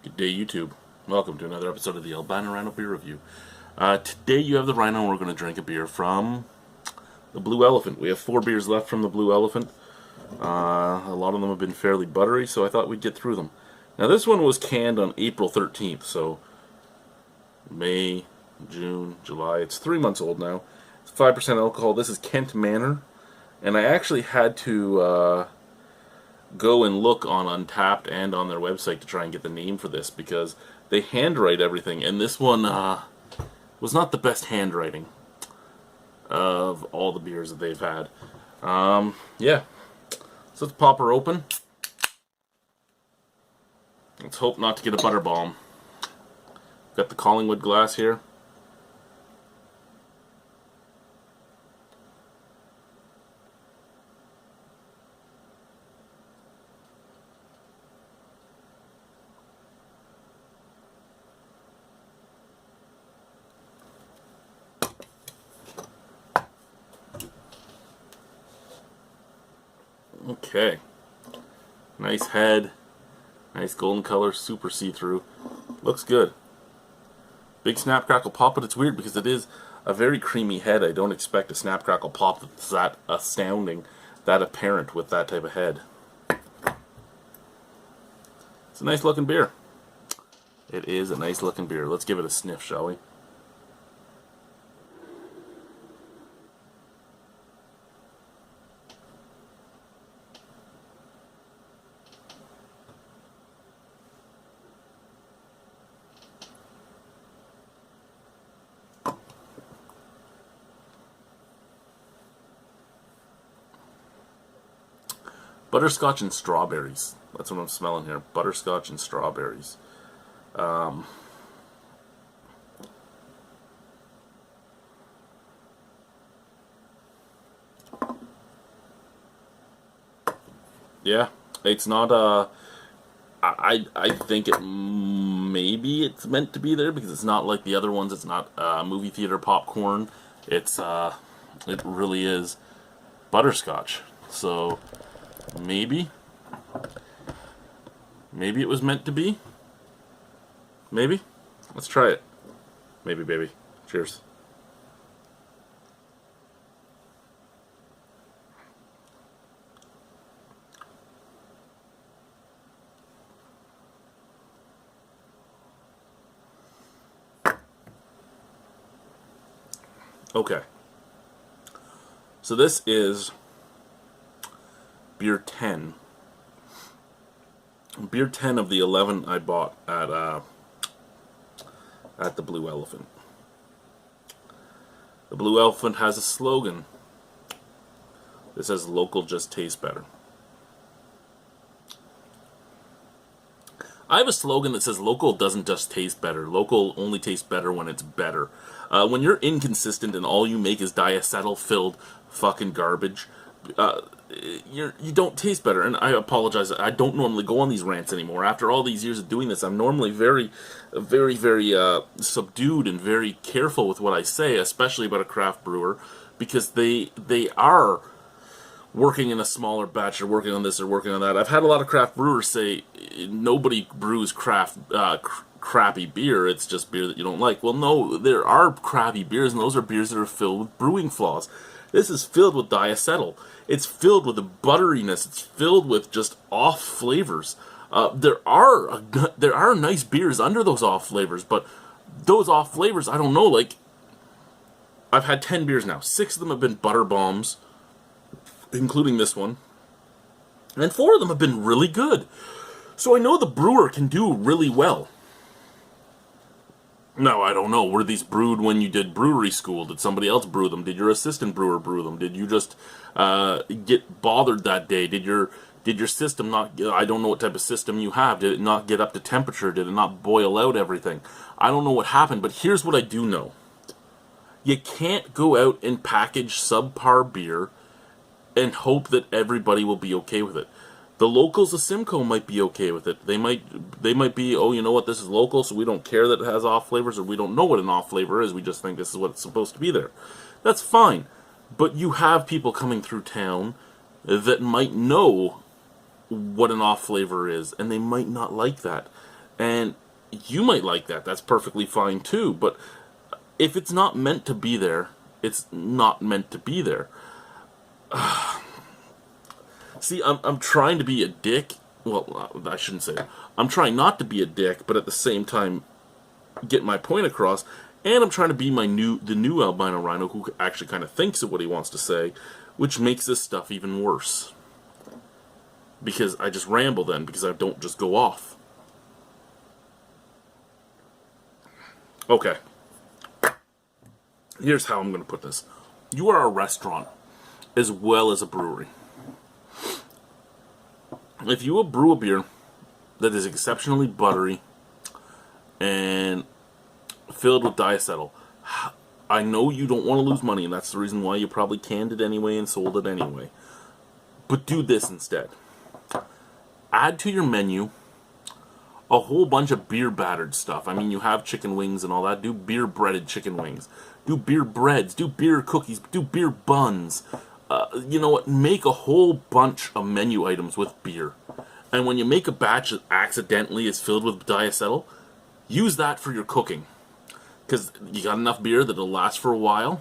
Good day, YouTube. Welcome to another episode of the Albino Rhino Beer Review. Today you have the Rhino and we're going to drink a beer from the Blue Elephant. We have 4 beers left from the Blue Elephant. A lot of them have been fairly buttery, so I thought we'd get through them. Now this one was canned on April 13th, so May, June, July. It's 3 months old now. It's 5% alcohol. This is Kent Manor, and I actually had to go and look on Untapped and on their website to try and get the name for this, because they handwrite everything, and this one was not the best handwriting of all the beers that they've had. Yeah, so let's pop her open. Let's hope not to get a butter bomb. Got the Collingwood glass here. Okay, nice head, nice golden color, super see-through, looks good. Big snap crackle pop, but it's weird because it is a very creamy head. I don't expect a snap crackle pop that's that astounding, that apparent with that type of head. It's a nice looking beer. It is a nice looking beer. Let's give it a sniff, shall we? Butterscotch and strawberries. That's what I'm smelling here. Butterscotch and strawberries. Yeah, it's not I think maybe it's meant to be there because it's not like the other ones. It's not movie theater popcorn. It's it really is butterscotch. So maybe it was meant to be. Maybe. Let's try it. Maybe, baby. Cheers. Okay. So this is beer 10. Beer 10 of the 11 I bought at the Blue Elephant. The Blue Elephant has a slogan. It says, "Local just tastes better." I have a slogan that says, "Local doesn't just taste better. Local only tastes better when it's better." When you're inconsistent and all you make is diacetyl-filled fucking garbage, you don't taste better. And I apologize, I don't normally go on these rants anymore. After all these years of doing this, I'm normally very subdued and very careful with what I say, especially about a craft brewer, because they are working in a smaller batch, or working on this or working on that. I've had a lot of craft brewers say nobody brews crappy beer, it's just beer that you don't like. Well, no, there are crappy beers, and those are beers that are filled with brewing flaws. This is filled with diacetyl. It's filled with the butteriness. It's filled with just off flavors. There are nice beers under those off flavors, but those off flavors, I don't know. Like, I've had 10 beers now. 6 of them have been butter bombs, including this one, and 4 of them have been really good. So I know the brewer can do really well. Now, I don't know, were these brewed when you did brewery school? Did somebody else brew them? Did your assistant brewer brew them? Did you just get bothered that day? Did your system not, I don't know what type of system you have, did it not get up to temperature? Did it not boil out everything? I don't know what happened, but here's what I do know. You can't go out and package subpar beer and hope that everybody will be okay with it. The locals of Simcoe might be okay with it. They might be, oh, you know what, this is local, so we don't care that it has off flavors, or we don't know what an off flavor is, we just think this is what's supposed to be there. That's fine. But you have people coming through town that might know what an off flavor is, and they might not like that. And you might like that. That's perfectly fine too. But if it's not meant to be there, it's not meant to be there. See, I'm trying to be a dick. Well, I shouldn't say that. I'm trying not to be a dick, but at the same time, get my point across. And I'm trying to be the new Albino Rhino who actually kind of thinks of what he wants to say, which makes this stuff even worse. Because I just ramble then, because I don't just go off. Okay. Here's how I'm going to put this. You are a restaurant, as well as a brewery. If you brew a beer that is exceptionally buttery and filled with diacetyl, I know you don't want to lose money, and that's the reason why you probably canned it anyway and sold it anyway. But do this instead. Add to your menu a whole bunch of beer battered stuff. I mean, you have chicken wings and all that. Do beer breaded chicken wings. Do beer breads. Do beer cookies. Do beer buns. You know what? Make a whole bunch of menu items with beer. And when you make a batch that accidentally is filled with diacetyl, use that for your cooking. Because you got enough beer that it'll last for a while.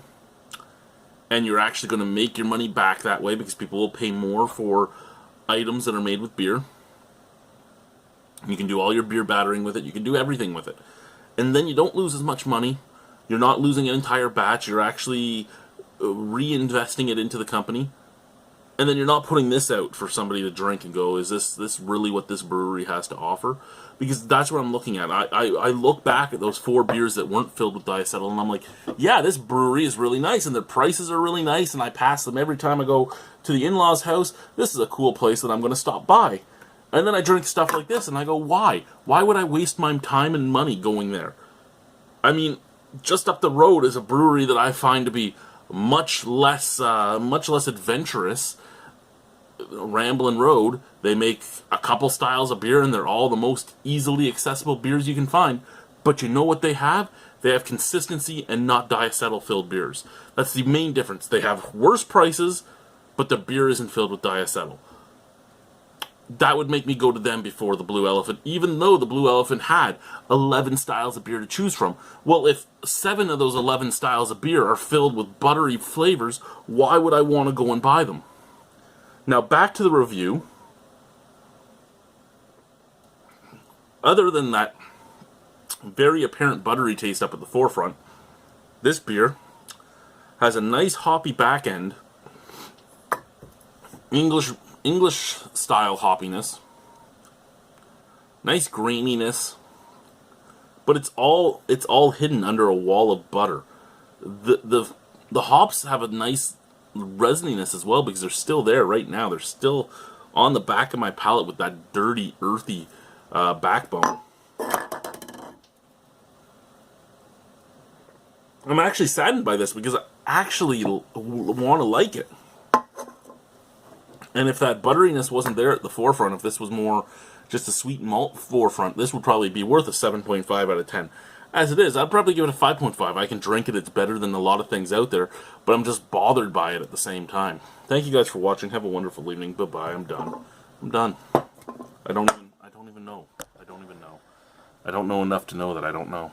And you're actually going to make your money back that way, because people will pay more for items that are made with beer. You can do all your beer battering with it. You can do everything with it. And then you don't lose as much money. You're not losing an entire batch. You're actually reinvesting it into the company. And then you're not putting this out for somebody to drink and go, is this really what this brewery has to offer? Because that's what I'm looking at. I look back at those 4 beers that weren't filled with diacetyl, and I'm like, yeah, this brewery is really nice, and their prices are really nice, and I pass them every time I go to the in-laws' house. This is a cool place that I'm going to stop by. And then I drink stuff like this, and I go, why? Why would I waste my time and money going there? I mean, just up the road is a brewery that I find to be much less adventurous. Ramblin' Road. They make a couple styles of beer, and they're all the most easily accessible beers you can find. But you know what they have? They have consistency and not diacetyl-filled beers. That's the main difference. They have worse prices, but the beer isn't filled with diacetyl. That would make me go to them before the Blue Elephant, even though the Blue Elephant had 11 styles of beer to choose from. Well, if 7 of those 11 styles of beer are filled with buttery flavors, why would I want to go and buy them? Now, back to the review. Other than that very apparent buttery taste up at the forefront, this beer has a nice hoppy back end, English style hoppiness, nice graininess, but it's all hidden under a wall of butter. The hops have a nice resininess as well, because they're still there right now. They're still on the back of my palate with that dirty, earthy backbone. I'm actually saddened by this, because I actually want to like it. And if that butteriness wasn't there at the forefront, if this was more just a sweet malt forefront, this would probably be worth a 7.5 out of 10. As it is, I'd probably give it a 5.5. I can drink it. It's better than a lot of things out there, but I'm just bothered by it at the same time. Thank you guys for watching. Have a wonderful evening. Bye-bye. I'm done. I'm done. I don't even know. I don't know enough to know that I don't know.